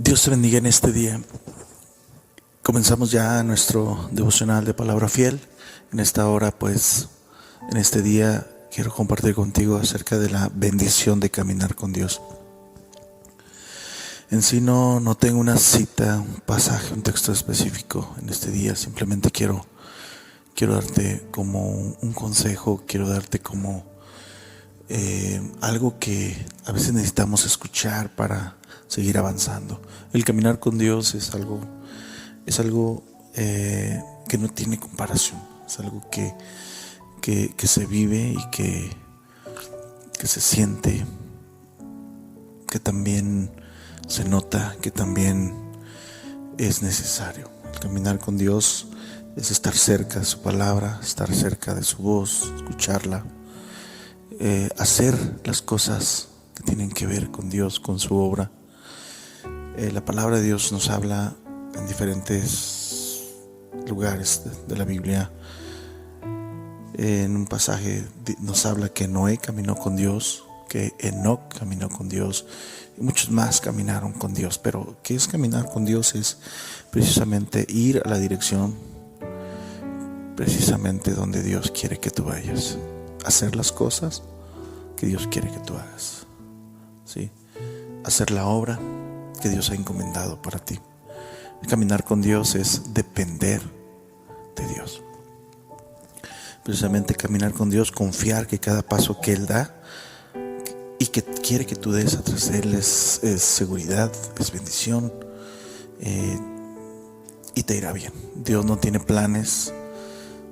Dios te bendiga en este día. Comenzamos ya nuestro devocional de palabra fiel. En esta hora, en este día quiero compartir contigo acerca de la bendición de caminar con Dios. En sí no tengo una cita, un pasaje, un texto específico en este día. Simplemente quiero darte como un consejo, quiero darte como algo que a veces necesitamos escuchar para seguir avanzando. El caminar con Dios es algo que no tiene comparación. Es algo que se vive y que se siente, que también se nota, que también es necesario. El caminar con Dios es estar cerca de su palabra, estar cerca de su voz, escucharla, hacer las cosas que tienen que ver con Dios, con su obra. La palabra de Dios nos habla en diferentes lugares de la Biblia. En un pasaje nos habla que Noé caminó con Dios, que Enoc caminó con Dios y muchos más caminaron con Dios. Pero ¿qué es caminar con Dios? Es precisamente ir a la dirección precisamente donde Dios quiere que tú vayas, hacer las cosas que Dios quiere que tú hagas, ¿sí? Hacer la obra que Dios ha encomendado para ti. Caminar con Dios es depender de Dios. Precisamente caminar con Dios, confiar que cada paso que Él da y que quiere que tú des atrás de Él es seguridad, es bendición, y te irá bien. Dios no tiene planes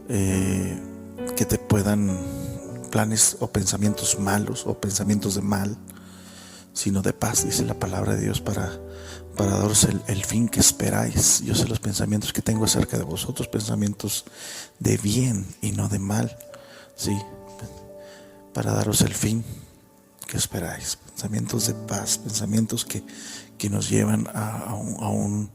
que te puedan, planes o pensamientos malos o pensamientos de mal, sino de paz, dice la palabra de Dios, para daros el fin que esperáis. Yo sé los pensamientos que tengo acerca de vosotros, pensamientos de bien y no de mal, ¿sí? Para daros el fin que esperáis, pensamientos de paz, pensamientos que nos llevan a un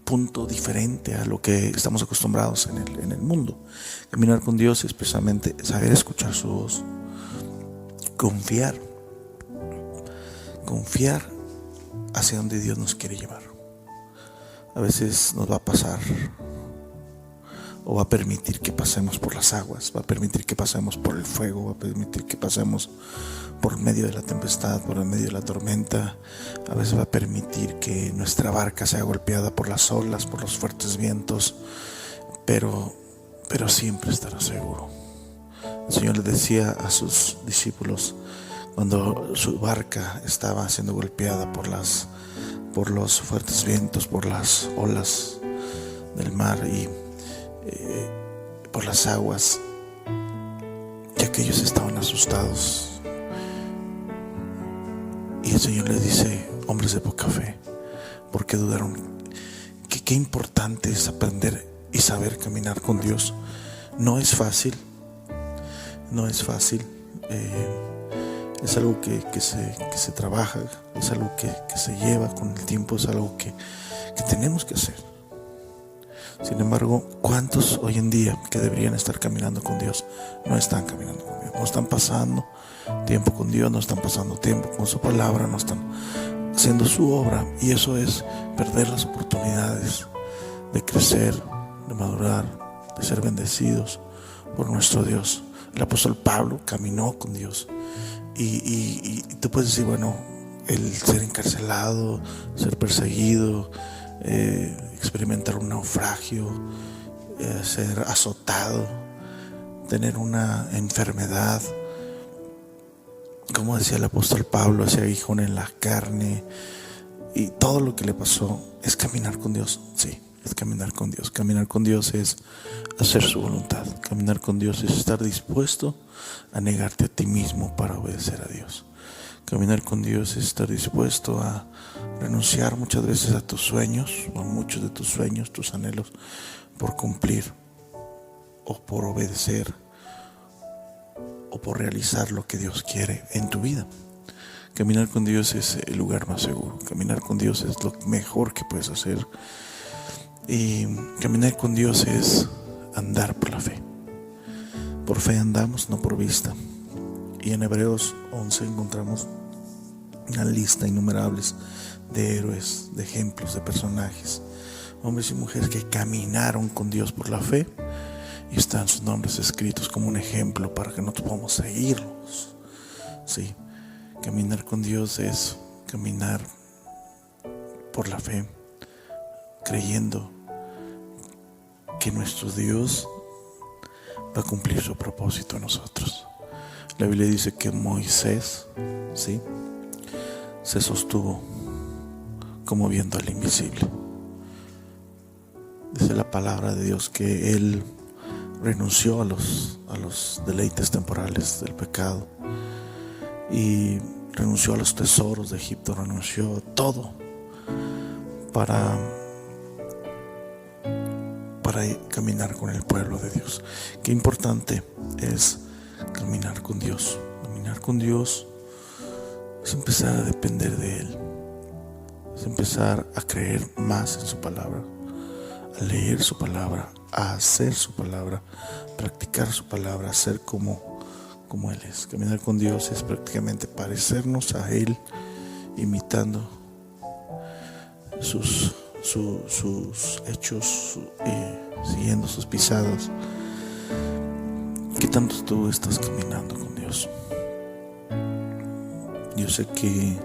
punto diferente a lo que estamos acostumbrados en el mundo. Caminar con Dios es precisamente saber escuchar su voz, confiar hacia donde Dios nos quiere llevar. A veces nos va a pasar o va a permitir que pasemos por las aguas, va a permitir que pasemos por el fuego, va a permitir que pasemos por medio de la tempestad, por el medio de la tormenta. A veces va a permitir que nuestra barca sea golpeada por las olas, por los fuertes vientos, pero siempre estará seguro. El Señor le decía a sus discípulos cuando su barca estaba siendo golpeada por los fuertes vientos, por las olas del mar y por las aguas, que aquellos estaban asustados. Y el Señor les dice: hombres de poca fe, ¿por qué dudaron? Qué importante es aprender y saber caminar con Dios. No es fácil, es algo que se trabaja, es algo que se lleva con el tiempo, es algo que tenemos que hacer. Sin embargo, ¿cuántos hoy en día que deberían estar caminando con Dios no están caminando con Dios? No están pasando tiempo con Dios, no están pasando tiempo con su palabra, no están haciendo su obra, y eso es perder las oportunidades de crecer, de madurar, de ser bendecidos por nuestro Dios. El apóstol Pablo caminó con Dios y tú puedes decir, bueno, el ser encarcelado, ser perseguido, experimentar un naufragio, ser azotado, tener una enfermedad, como decía el apóstol Pablo, ese aguijón en la carne y todo lo que le pasó, es caminar con Dios. Sí, es caminar con Dios. Caminar con Dios es hacer su voluntad. Caminar con Dios es estar dispuesto a negarte a ti mismo para obedecer a Dios. Caminar con Dios es estar dispuesto a renunciar muchas veces a tus sueños, o a muchos de tus sueños, tus anhelos, por cumplir o por obedecer o por realizar lo que Dios quiere en tu vida. Caminar con Dios es el lugar más seguro. Caminar con Dios es lo mejor que puedes hacer. Y caminar con Dios es andar por la fe. Por fe andamos, no por vista. Y en Hebreos 11 encontramos una lista innumerables de héroes, de ejemplos, de personajes, hombres y mujeres que caminaron con Dios por la fe, y están sus nombres escritos como un ejemplo para que nosotros podamos seguirlos. Sí, caminar con Dios es caminar por la fe, creyendo que nuestro Dios va a cumplir su propósito en nosotros. La Biblia dice que Moisés, ¿sí?, se sostuvo como viendo al invisible. Dice la palabra de Dios que él renunció a los deleites temporales del pecado y renunció a los tesoros de Egipto, renunció a todo para caminar con el pueblo de Dios. Qué importante es caminar con Dios. Caminar con Dios es empezar a depender de Él, es empezar a creer más en su palabra, a leer su palabra, a hacer su palabra, practicar su palabra, ser como Él es. Caminar con Dios es prácticamente parecernos a Él, imitando sus hechos, siguiendo sus pisadas. ¿Qué tanto tú estás caminando con Dios? Yo sé que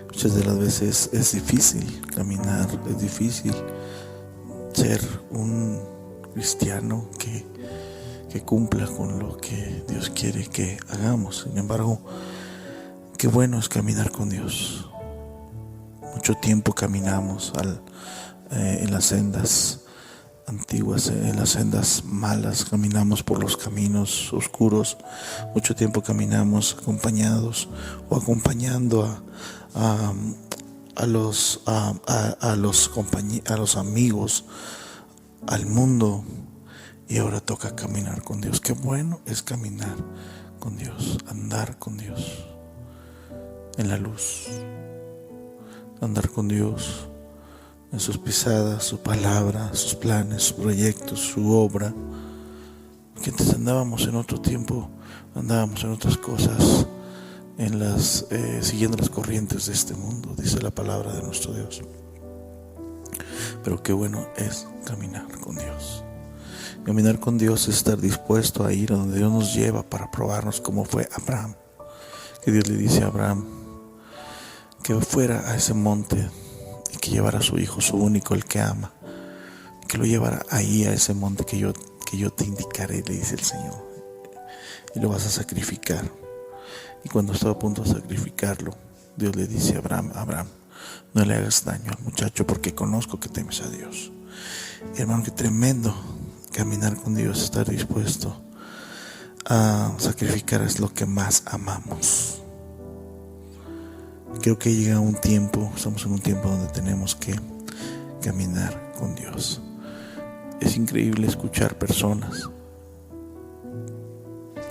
muchas de las veces es difícil caminar, es difícil ser un cristiano que cumpla con lo que Dios quiere que hagamos. Sin embargo, qué bueno es caminar con Dios. Mucho tiempo caminamos en las sendas antiguas, en las sendas malas, caminamos por los caminos oscuros. Mucho tiempo caminamos acompañados o acompañando a los amigos, al mundo, y ahora toca caminar con Dios. Qué bueno es caminar con Dios, andar con Dios en la luz, andar con Dios en sus pisadas, su palabra, sus planes, sus proyectos, su obra. Que antes andábamos en otro tiempo, andábamos en otras cosas, siguiendo las corrientes de este mundo, dice la palabra de nuestro Dios. Pero qué bueno es caminar con Dios. Caminar con Dios es estar dispuesto a ir a donde Dios nos lleva para probarnos, como fue Abraham. Que Dios le dice a Abraham que fuera a ese monte y que llevara a su hijo, su único, el que ama, que lo llevara ahí a ese monte que yo te indicaré, le dice el Señor, y lo vas a sacrificar. Y cuando estaba a punto de sacrificarlo, Dios le dice a Abraham: Abraham, no le hagas daño al muchacho, porque conozco que temes a Dios. Y hermano, qué tremendo caminar con Dios, estar dispuesto a sacrificar es lo que más amamos. Creo que llega un tiempo, estamos en un tiempo donde tenemos que caminar con Dios. Es increíble escuchar personas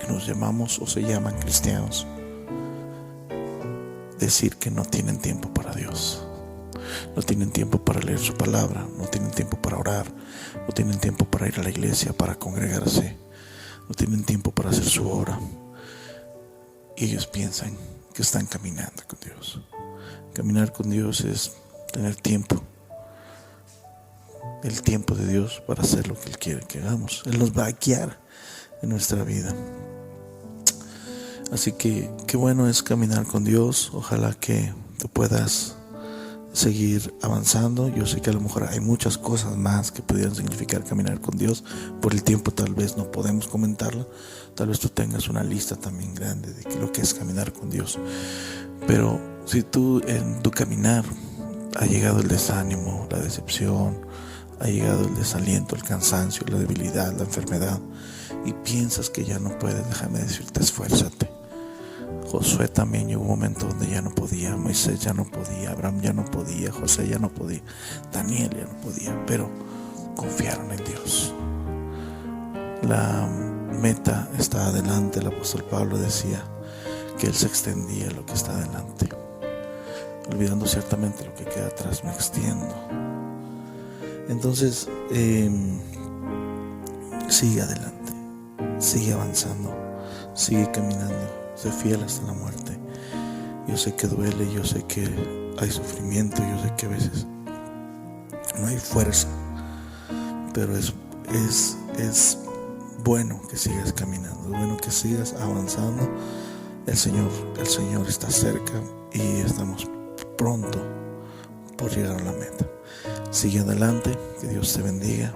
que nos llamamos o se llaman cristianos decir que no tienen tiempo para Dios, no tienen tiempo para leer su palabra, no tienen tiempo para orar, no tienen tiempo para ir a la iglesia, para congregarse, no tienen tiempo para hacer su obra. Y ellos piensan que están caminando con Dios. Caminar con Dios es tener tiempo, el tiempo de Dios para hacer lo que Él quiere que hagamos. Él nos va a guiar en nuestra vida. Así que qué bueno es caminar con Dios. Ojalá que tú puedas seguir avanzando. Yo sé que a lo mejor hay muchas cosas más que pudieran significar caminar con Dios. Por el tiempo tal vez no podemos comentarla. Tal vez tú tengas una lista también grande de lo que es caminar con Dios. Pero si tú en tu caminar ha llegado el desánimo, la decepción, ha llegado el desaliento, el cansancio, la debilidad, la enfermedad, y piensas que ya no puedes, déjame decirte, esfuérzate. Josué también llegó un momento donde ya no podía, Moisés ya no podía, Abraham ya no podía, José ya no podía, Daniel ya no podía, pero confiaron en Dios. La meta está adelante. El apóstol Pablo decía que él se extendía a lo que está adelante, olvidando ciertamente lo que queda atrás, me extiendo. Entonces sigue adelante, sigue avanzando, sigue caminando, sé fiel hasta la muerte, Yo sé que duele, yo sé que hay sufrimiento, yo sé que a veces no hay fuerza, pero es bueno que sigas caminando, es bueno que sigas avanzando. El Señor está cerca y estamos pronto por llegar a la meta. Sigue adelante, que Dios te bendiga.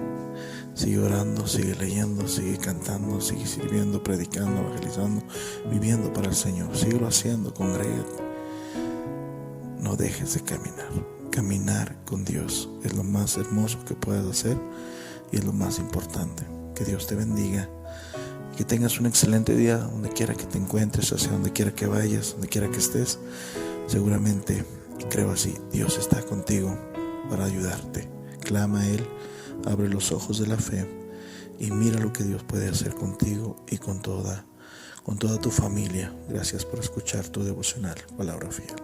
Sigue orando, sigue leyendo, sigue cantando, sigue sirviendo, predicando, evangelizando, viviendo para el Señor. Síguelo haciendo, congrégate. No dejes de caminar. Caminar con Dios es lo más hermoso que puedes hacer y es lo más importante. Que Dios te bendiga y que tengas un excelente día donde quiera que te encuentres, hacia donde quiera que vayas, donde quiera que estés. Seguramente, y creo así, Dios está contigo para ayudarte. Clama a Él, abre los ojos de la fe y mira lo que Dios puede hacer contigo y con toda tu familia. Gracias por escuchar tu devocional, Palabra Fiel.